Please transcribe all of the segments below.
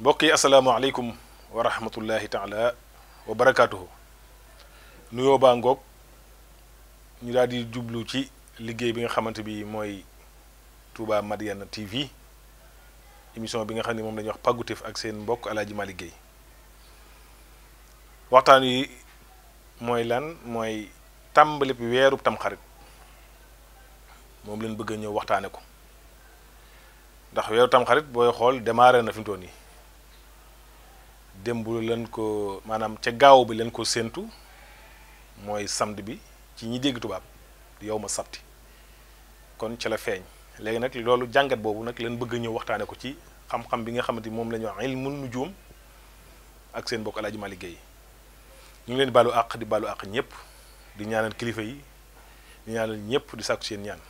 mbokk yi asalaamaaleykum wa rahmatullahi taala wa barakaatuhu nuyoo baa ngoog ñu daal di jublu ci liggéey bi nga xamante bi mooy Touba Madiyana TV émission bi nga xam ne moom la ñuy wax pàggutéef ak seen mbokk Alaaji Malick Gueye waxtaan yi mooy lan mooy tàmbali bi weerub tamxarit moom leen bëgg a ñëw waxtaane ko ndax weeru tamxarit booy xool démarré na fi mu toll nii démb leen ko maanaam ca gaaw bi leen ko séentu mooy samedi bi ci ñi dégg tubaab di yow ma sabti kon ca la feeñ léegi nag loolu jàngat boobu nag leen bëgg a ñëw waxtaane ko ci xam-xam bi nga xamante ni moom la ñuy wax ilmun nujum ak seen mbokk Alaaji Malick Gueye ñu ngi leen di baalu àq di baalu àq ñëpp di ñaanal kilifa yi di ñaanal ñëpp di sàkku seen ñaan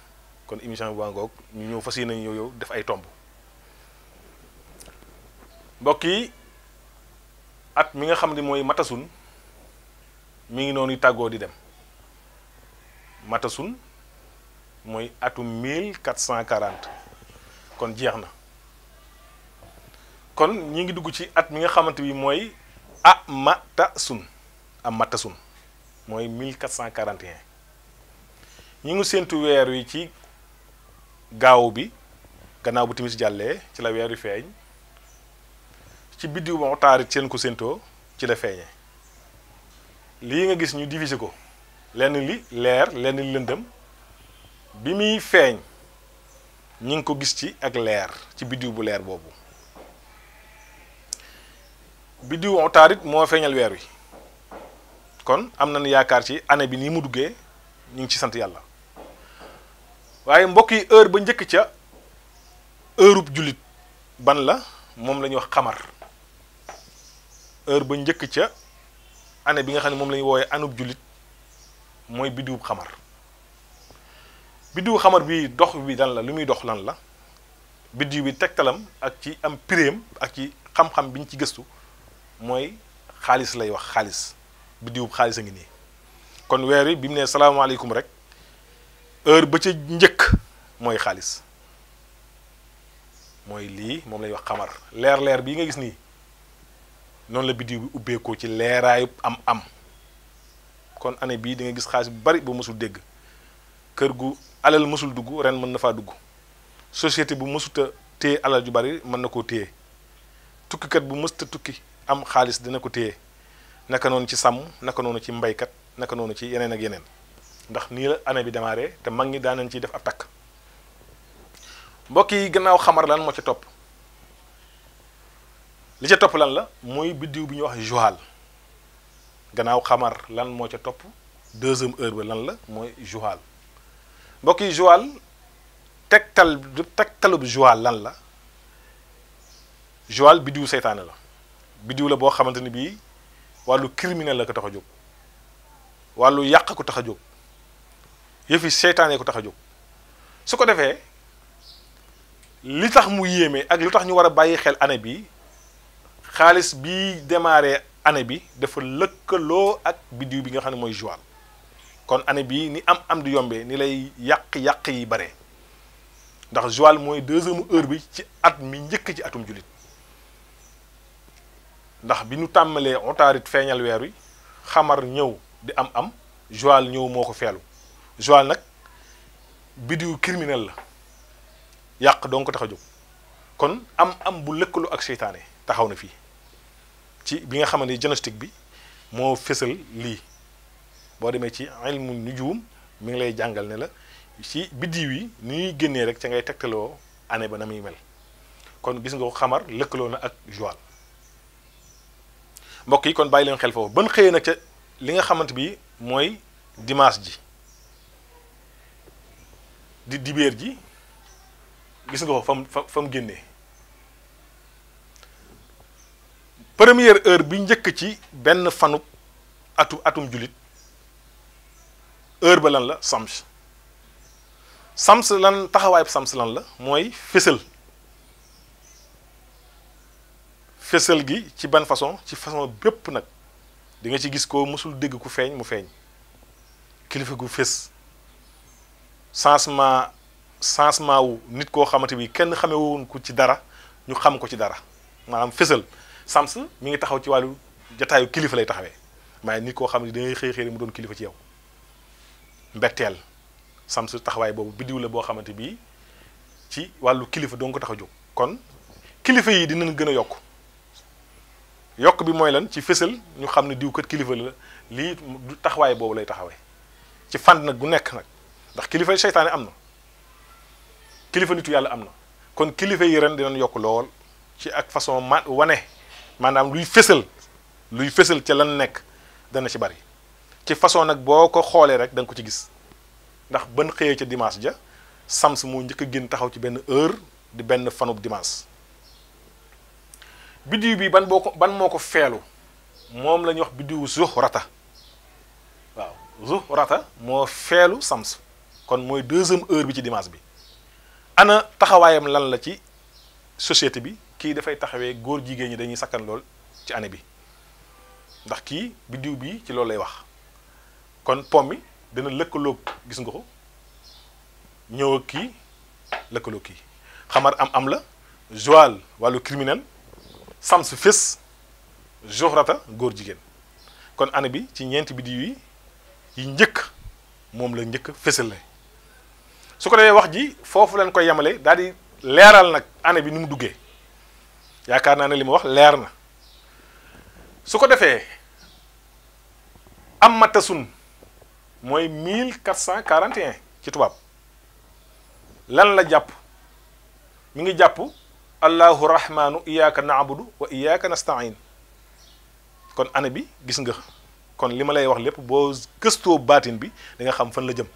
kon émission bi waa ngoog ñu ñëw fas yéene nañu yow def ay tomb mbokk yi at mi nga xam ne mooy matasun mi ngi noonu tàggoo di dem matasun mooy atum 1440 kon jeex na kon ñi ngi dugg ci at mi nga xamante bi mooy matasun mooy 1441 ñi ngi séentu weer wi ci gaaw bi gannaaw bu timis jàllee ci la weer wi feeñ ci biddiw ba taarit seen ko séentoo ci la feeñe lii nga gis ñu divisé ko lenn li leer lenn li lëndëm bi muy feeñ ñi ngi ko gis ci ak leer ci biddiw bu leer boobu biddiw ba taarit moo feeñal weer wi kon am nañu yaakaar ci année bi nii mu duggee ñu ngi ci sant yàlla waaye mbokk yi heure ba njëkk ca heurub jullit ban la moom la ñuy wax xamar heure ba njëkk ca année bi nga xam ne moom la ñuy woowee anub jullit mooy biddiwub xamar biddiwu xamar bi dox bi dan la lu muy dox lan la biddiw bi tegtalam ak ci am piréem ak ci xam-xam bi ñu ci gëstu mooy xaalis lay wax xaalis biddiwub xaalis a ngi nii kon weer wi bi mu ne salaamaaleykum rek heure ba ca njëkk mooy xaalis mooy lii moom lay wax xamar leer bii nga gis nii noonu la biddiw bi ubbeekoo ci leeraayub am kon année bii di nga gis xaalis bu bari ba mësul dégg kër gu alal mësul dugg ren mën na faa dugg société bu mësuta téye alal ju bari mën na koo téye tukkikat bu mësuta tukki am xaalis dina ko téye naka noonu ci sàmm naka noonu ci mbaykat naka noonu ci yeneen ak yeneen ndax nii la année bi démarré te mag ñi daan nañ ciy def ab takk mbokk yi gannaaw xamar lan moo ca topp li ca topp lan la mooy biddiw bi ñuy wax Joal gannaaw xamar lan moo ca topp deuxième heure ba lan la mooy Joal mbokk yi Joal tegtalub Joal lan la Joal biddiw seytaane la biddiw la boo xamante ni bii wàllu criminel la ko tax a jóg wàllu yàq ko tax a jóg yëfi seytaane ko tax a jóg su ko defee li tax mu yéeme ak lu tax ñu war a bàyyi xel année bi xaalis bi démarré année bi dafa lëkkaloo ak biddiw bi nga xam ne mooy Joal kon année bi ni am di yombee ni lay yàq yi bare ndax Joal mooy deuxième heure bi ci at mi njëkk ci atum jullit ndax bi ñu tàmmalee otaarit feeñal weer wi xamar ñëw di am Joal ñëw moo ko feelu Joal nag biddiw criminel la yàq donc ko tax a jóg kon am bu lëkkaloo ak seytaane taxaw na fii ci bi nga xamante ni diagnostic bi moo fésal lii boo demee ci ilmu nujum mi ngi lay jàngal ne la ci biddiw yi ni ñuy génnee rek ca ngay tegtaloo année ba na muy mel kon gis nga ko xamar lëkkaloo na ak Joal mbokk yi kon bàyyi leen xel foofu ban xëyee nag ca li nga xamante bi mooy dimanche ji di dibéer ji gis nga ko fa mu génnee première heure bi njëkk ci benn fanub atum julit heure ba lan la sams sams lan taxawaay sams lan la mooy fésal gi ci ban façon ci façon bépp nag di nga ci gis ko mësul dégg ku feeñ mu feeñ kilifa gu fés changement wu nit koo xamante bi kenn xamee woon ko ci dara ñu xam ko ci dara maanaam fésal sams mi ngi taxaw ci wàllu jataayu kilifa lay taxawee waaye nit koo xam ne da ngay xëy mu doon kilifa ci yow mbetteel sams taxawaay boobu biddiw la boo xamante bi ci wàllu kilifa doo ko tax a jóg kon kilifa yi dinañ gën a yokk bi mooy lan ci fésal ñu xam ne diw kat kilifa la lii du taxawaay boobu lay taxawee ci fànn nag gu nekk nag ndax kilifa yi seytaane am na kilifa nitu yàlla am na kon kilifa yi ren dinañ yokk lool ci ak façon wane maanaam luy fésal ca lan nekk dana ci bari ci façon nag boo ko xoolee rek da nga ko ci gis ndax ban xëyee ca dimanche ja sams moo njëkk a génn taxaw ci benn heure di benn fanub dimanche biddiw bi ban moo ko feelu moom la ñuy wax biddiwu zuhrata waaw zuhrata moo feelu sams kon mooy deuxième heure bi ci dimanche bi ana taxawaayam lan la ci société bi kii dafay taxawee góor jigéen ñi dañuy sakkan lool ci année bi ndax kii biddiw bi ci loolu lay wax kon pom mi dana lëkkaloog gis nga ko ñëw ak kii lëkkaloog kii xamar am la joal wàllu criminel sams fés joxrata góor jigéen kon année bi ci ñeenti biddiw yi njëkk moom la njëkk fésal la su ko defee wax ji foofu lañ koy yemale daal di leeral nag année bi ni mu duggee yaakaar naa ne li ma wax leer na su ko defee am matasun mooy 1441 ci tubaab lan la jàpp mi ngi jàpp allahu rahmaanu iyyaka na'budu wa iyyaka nasta'in kon année bi gis nga kon li ma lay wax lépp boo gëstoo baatin bi da nga xam fan la jëm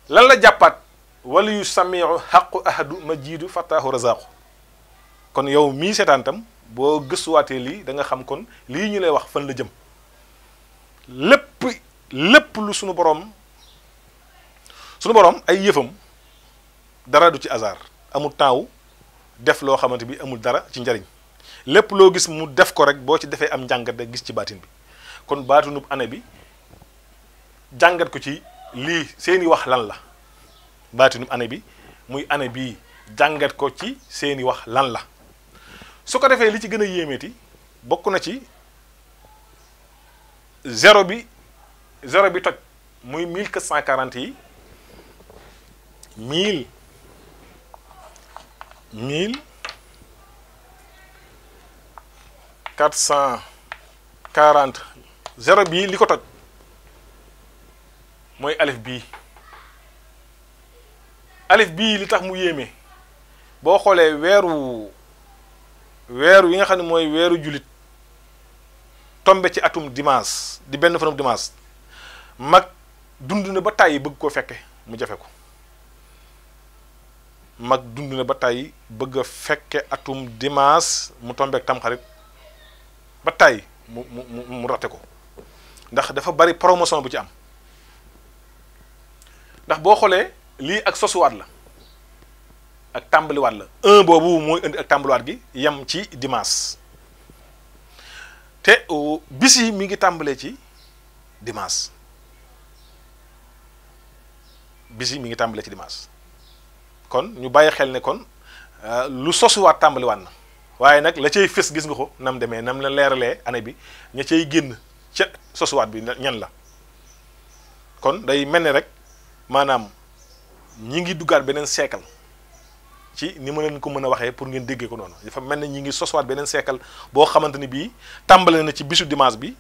lan la jàppaat wala yu samiu xaqu ahadu majidu fatahu razaqu kon yow mii seetaan tam boo gëstuwaatee lii da nga xam kon lii ñu lay wax fan la jëm lépp lu sunu borom ay yëfam dara du ci hasard amul temps wu def loo xamante bi amul dara ci njariñ lépp loo gis mu def ko rek boo ci defee am njàngat rek gis ci baatin bi kon baatinub année bi jàngat ko ci lii seeni wax lan la baatinub année bi muy année bii jàngat ko ci seeni wax lan la su ko defee li ci gën a yéemeeti bokk na ci zéro bi toj muy 1440 yi 1440 zéro bii li ko toj mooy alif bii li tax mu yéeme boo xoolee weeru yi nga xam ne mooy weeru jullit tombe ci atum dimanche di benn fanub dimanche mag dund na ba tàyyi bëgg koo fekke mu jafe ko mag dund na ba tàyyi bëgg a fekke atum dimanche mu tombeek tamxarit ba tàyyi mu rate ko ndax dafa bari promotion bu ci am ndax boo xoolee lii ak sosuwaat la ak tàmbaliwaat la un boobu mooy indi ak tàmbaliwaat gi yem ci dimanche te bis yi mi ngi tàmbalee ci dimanche kon ñu bàyyi xel ne kon lu sosuwaat tàmbaliwaat na waaye nag la cay fës gis nga ko nam demee nam la leeralee année bi ña cay génn ca sosuwaat bi ñan la kon day mel ni rek maanaam ñi ngi duggaat beneen siècle ci ni ma leen ko mën a waxee pour ngeen déggee ko noonu dafa mel ne ñi ngi sosuwaat beneen siècle boo xamante ni bii tàmbale na ci bisu dimanche bi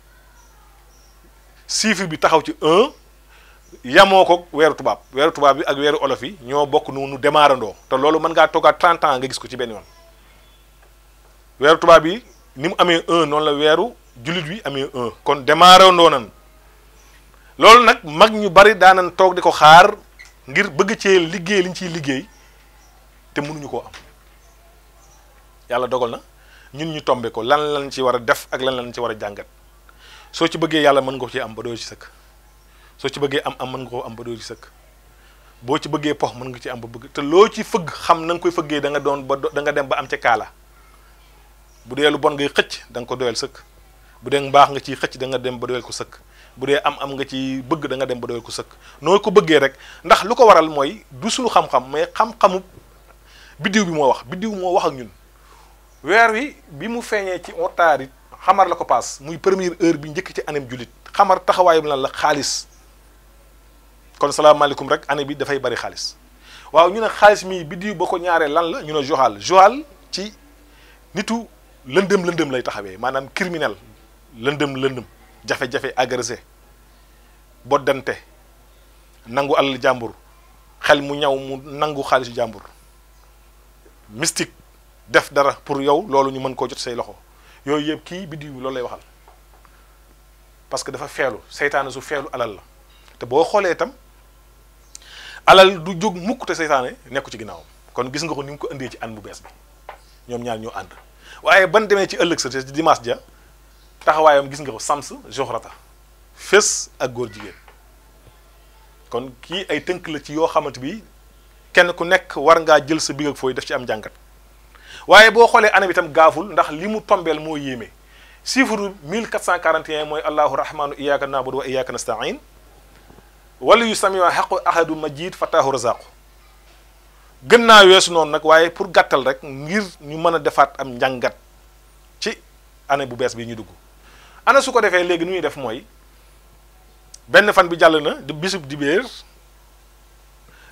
chiffre bi taxaw ci 1 yamoo ko weeru tubaab bi ak weeru olof yi ñoo bokk nu démarrandoo te loolu mën ngaa toogaat 30 ans nga gis ko ci benn yoon weeru tubaab bi ni mu amee 1 noonu la weeru jullit wi amee 1 kon démarrandoo nan loolu nag mag ñu bari daanan toog di ko xaar ngir bëgg cee liggéey liñ ciy liggéey te mënuñu koo am yàlla dogal na ñun ñu tombe ko lan lañ ci war a def ak lan lañ ci war a jàngat soo ci bëggee yàlla mën nga ko ci am ba doo ci sëkk soo ci bëggee am mën nga ko am ba doo ci sëkk boo ci bëggee pox mën nga ci am ba bëgg te loo ci fëgg xam na nga koy fëggee da nga doon ba da nga dem ba am ca kaala bu dee lu bon ngay xëcc da nga ko doyal sëkk bu dee mbaax nga ciy xëcc da nga dem ba doyal ko sëkk bu dee am nga ci bëgg da nga dem ba doyal ko sëkk noo ko bëggee rek ndax lu ko waral mooy du suñu xam-xam mais xam-xamu biddiw bi moo wax biddiw moo wax ak ñun weer wi bi mu feeñee ci otaarit xamar la ko paas muy première heure bi njëkk ci anem julit xamar taxawaayam lan la xaalis kon salaamaaleykum rek année bi dafay bari xaalis waaw ñu ne xaalis mii biddiw ba ko ñaaree lan la ñu ne joxaal joxaal ci nitu lëndëm lay taxawee maanaam criminel lëndëm jafe-jafe agressé boddante nangu alal jàmbur xel mu ñaw mu nangu xaalisu jàmbur mystique def dara pour yow loolu ñu mën koo jot say loxo yooyu yëpp kii biddiw bi loolu lay waxal parce que dafa feelu seytaane su feelu alal la te boo xoolee itam alal du jóg mukk te seytaane nekku ci ginnaawam kon gis nga ko ni mu ko indee ci an bu bees bi ñoom ñaar ñoo ànd waaye ban demee ci ëllëg sa ci dimanche ja taxawaayam gis nga ko sams joxrata fés ak góor jigéen kon kii ay tënk la ci yoo xamante bi kenn ku nekk war ngaa jël sa big ak fooy def ci am njàngat waaye boo xoolee année bi tam gaaful ndax li mu tombeel moo yéeme chiffre 1441 mooy allahu rahmanu iyyaka na'budu wa iyyaka nasta'in wala yu samiwa xaqu ahadu majid fataahu razaqu gën naa weesu noonu nag waaye pour gàttal rek ngir ñu mën a defaat am njàngat ci année bu bees bi ñu dugg ana su ko defee léegi nu ñuy def mooy benn fan bi jàll na di bisub dibéer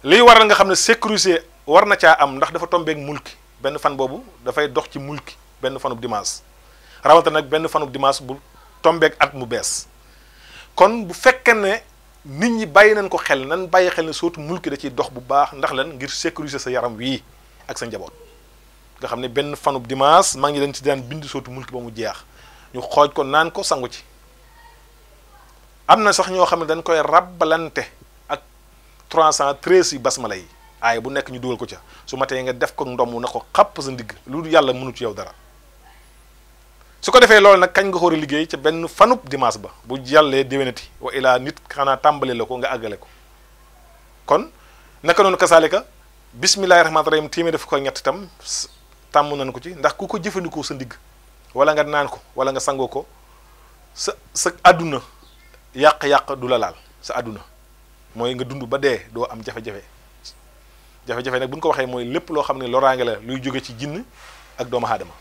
liy waral nga xam ne sécurité war na caa am ndax dafa tombeek mulki benn fan boobu dafay dox ci mulki benn fanub dimanche rawante nag benn fanub dimanche bu tombeek at mu bees kon bu fekkee ne nit ñi bàyyi nañ ko xel nan bàyyi xel ne sootu mulki da ciy dox bu baax ndax lan ngir sécuriser sa yaram wii ak sa njaboot nga xam ne benn fanub dimanche maa ngi leen ci daan bind sootu mulki ba mu jeex ñu xooj ko naan ko sangu ci am na sax ñoo xam ne dañ koy rabbalante ak 313 yi basmala yi aay bu nekk ñu dugal ko ca su ma tee nga def ko ndomm na ko xapp sa ndigg lu yàlla mënu ci yow dara su ko defee loolu nag kañ nga xool a liggéey ca benn fanub dimanche ba bu jàllee déwénati wa ilaa nit xanaa tàmbale la ko nga àggale ko kon naka noonu kasaalika bismillahi rahmaani rahim téeméer def ko ñett itam tàmm nañ ko ci ndax ku ko jëfandikoo sa ndigg wala nga naan ko wala nga sangoo ko sa àdduna yàq-yàq du la laal sa àdduna mooy nga dund ba dee doo am jafe-jafe jafe-jafe nag bu ñu ko waxee mooy lépp loo xam ne loraange la luy jóge ci jinn ak doomu aadama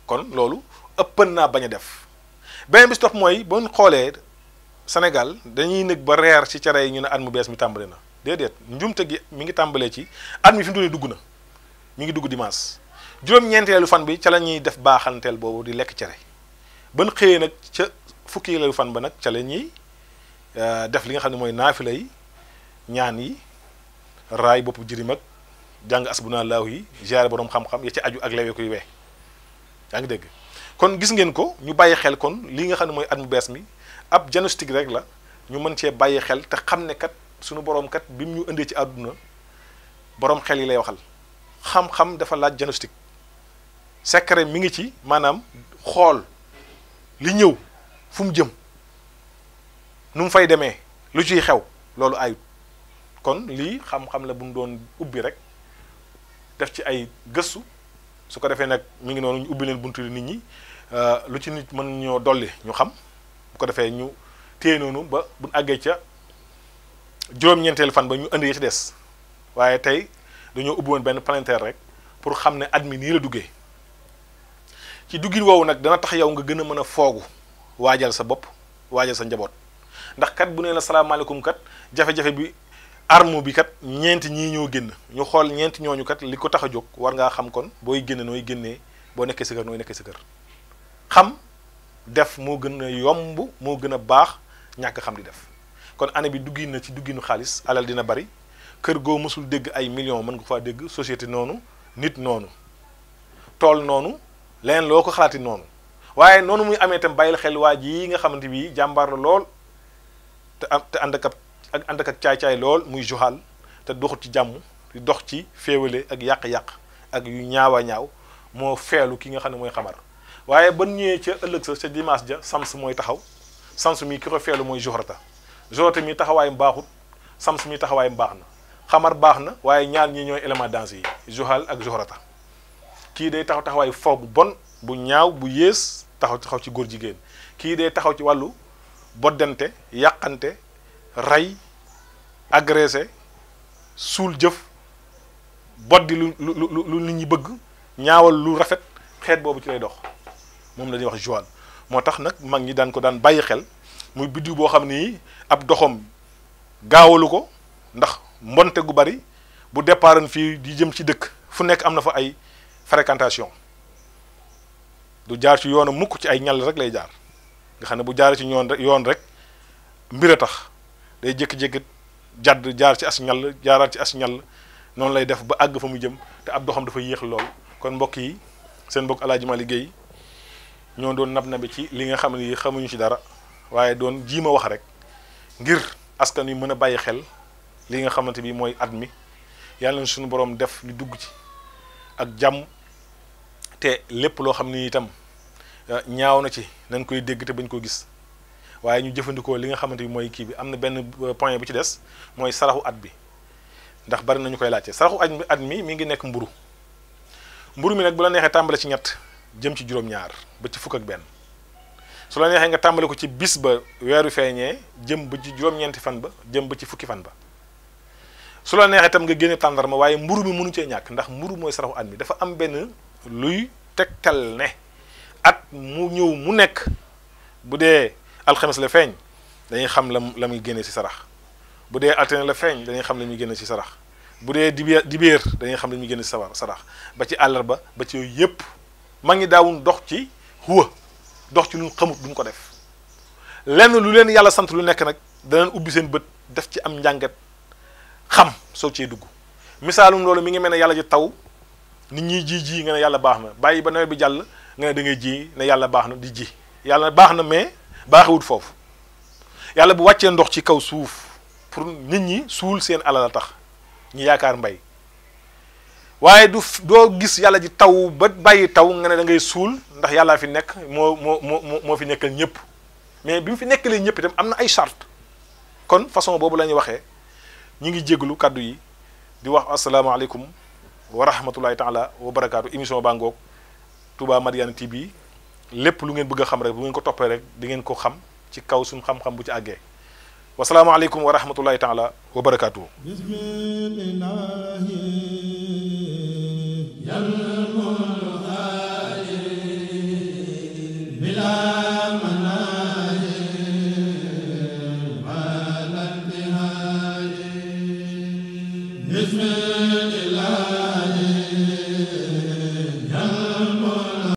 kon loolu ëppan naa bañ a def beneen bis topp mooy bu ñu xoolee Sénégal dañuy nekk ba reer ci cere yi ñu ne at mu bees mi tàmbale na déedéet njumte gi mi ngi tàmbalee ci at mi fi mu dugg na mi ngi dugg dimanche juróom-ñeenteelu fan bi ca la ñuy def baaxanteel boobu di lekk cere ban xëyee nag ca fukkeelu fan ba nag ca la ñuy def li nga xam ne mooy naafila yi ñaan yi raay boppu jirim ak jàng asbunallahu yi ziyaare borom xam-xam ya ci aju ak lewe koy wee yaa ngi dégg kon gis ngeen ko ñu bàyyi xel kon li nga xam ne mooy at mu bees mi ab diagnostic rek la ñu mën cee bàyyi xel te xam ne kat suñu borom kat bi mu ñu indee ci àdduna borom xel yi lay waxal xam-xam dafa laaj diagnostic secret mi ngi ci maanaam xool li ñëw fu mu jëm nu mu fay demee lu ciy xew loolu ayut kon lii xam-xam la bu mu doon ubbi rek def ci ay gëstu su ko defee nag mi ngi noonu ñu ubbi leen buntu nit ñi lu ci nit mën ñoo dolli ñu xam bu ko defee ñu téye noonu ba bu àggee ca juróom-ñeenteelu fan ba ñu indi ya ci des waaye tey dañoo ubbi woon benn palanteer rek pour xam ne at mi nii la duggee ci duggin woowu nag dana tax yow nga gën a mën a foogu waajal sa bopp waajal sa njaboot ndax kat bu nee la salaamaaleykum kat jafe-jafe bi arme bi kat ñeenti ñii ñoo génn ñu xool ñeenti ñooñu kat li ko tax a jóg war ngaa xam kon booy génne nooy génnee boo nekkee sa kër nooy nekkee sa kër xam def moo gën a yomb moo gën a baax ñàkk xam di def kon année bi duggin na ci dugginu xaalis alal dina bari kër goo mësul dégg ay millions mën nga faa dégg société noonu nit noonu tool noonu leneen loo ko xalaati noonu waaye noonu muy amee itam bàyyil xel waa ji yi nga xamante bi jàmbaar la lool te ànd ak caay-caay lool muy joxal te doxut ci jàmm di dox ci féewale ak yàq-yàq ak yu ñaawa ñaaw moo feelu ki nga xam ne mooy xamar waaye ban ñëwee ca ëllëg sa ca dimanche ja sams mooy taxaw sams mi ki ko feelu mooy joxrata joxrata mi taxawaayam baaxut Sams mi taxawaayam baax na Xamar baax na waaye ñaar ñi ñooy élément danse yi Zuhal ak Zuhrata kii day taxawaay fo bu bon bu ñaaw bu yées taxaw ci góor jigéen kii day taxaw ci wàllu boddante yàqante rey agressé suul jëf boddi lu nit ñi bëgg ñaawal lu rafet xeet boobu ci lay dox moom la ñuy wax Joal moo tax nag mag ñi daan ko daan bàyyi xel muy biddiw boo xam ni ab doxam gaawalu ko ndax mbonte gu bari bu départan fii di jëm ci dëkk fu nekk am na fa ay fréquentation du jaar ci yoonu mukk ci ay ñal rek lay jaar nga xam ne bu jaaree ci yoon rek mbir a tax day jékki-jékki jadd jaar ci as ñal jaaraat ci as ñal noonu lay def ba àgg fa mu jëm te ab doxam dafa yéex lool kon mbokk yi seen mbokk Alaaji Malick Gueye ñoo doon nab nabi ci li nga xam ne xamuñu ci dara waaye doon jiima wax rek ngir askan wi mën a bàyyi xel li nga xamante bi mooy at mi yàlla na suñu borom def ñu dugg ci ak jàmm te lépp loo xam ni itam ñaaw na ci nañ koy dégg te bañ ko gis waaye ñu jëfandikoo li nga xamante bi mooy kii bi am na benn point bu ci des mooy saraxu at bi ndax bari nañu koy laajte saraxu at mi ngi nekk mburu mi nag bu la neexee tàmbale ci ñett jëm ci juróom-ñaar ba ci fukk ak benn su la neexee nga tàmbale ko ci bis ba weeru feeñee jëm ba ci juróom-ñeenti fan ba jëm ba ci fukki fan ba su la neexee tam nga génne tàndarma waaye mburu mi mënu cee ñàkk ndax mburu mooy saraxu at mi dafa am benn luy tegtal ne at mu ñëw mu nekk bu dee alxames la feeñ dañuy xam la muy génne ci sarax bu dee altine la feeñ dañuy xam la muy génne ci sarax bu dee dibéer dañuy xam la muy génne ci sarax ba ci àllarba ba ci yooyu yépp mag ñi daawun dox ci huwa dox ci lu xamut duñ ko def lenn lu leen yàlla sant lu nekk nag danañ ubbi seen bët def ci am njàngat xam soo cee dugg misaalum loolu mi ngi mel ne yàlla ji taw nit ñi ji nga ne yàlla baax na bàyyi ba nawet bi jàll nga ne da ngay ji ne yàlla baax na di ji yàlla baax na mais baaxewut foofu yàlla bu wàccee ndox ci kaw suuf pour nit ñi suul seen alal a tax ñi yaakaar mbay waaye doo gis yàlla ji taw ba bàyyi taw nga ne da ngay suul ndax yàllaa fi nekk moo fi nekkal ñëpp mais bi mu fi nekkalee ñëpp itam am na ay charte kon façon boobu la ñuy waxee ñu ngi jégalu kàddu yi di wax asalaamaaleykum wa rahmatullahi taala wa barakaatu émission baa ngoog Touba Madiyana TV lépp lu ngeen bëgg a xam rek bu ngeen ko toppee rek di ngeen ko xam ci kaw suñu xam-xam bu ci àggee wasalaamaaleykum wa rahmatullahi taala wa barakaatu. Bismillah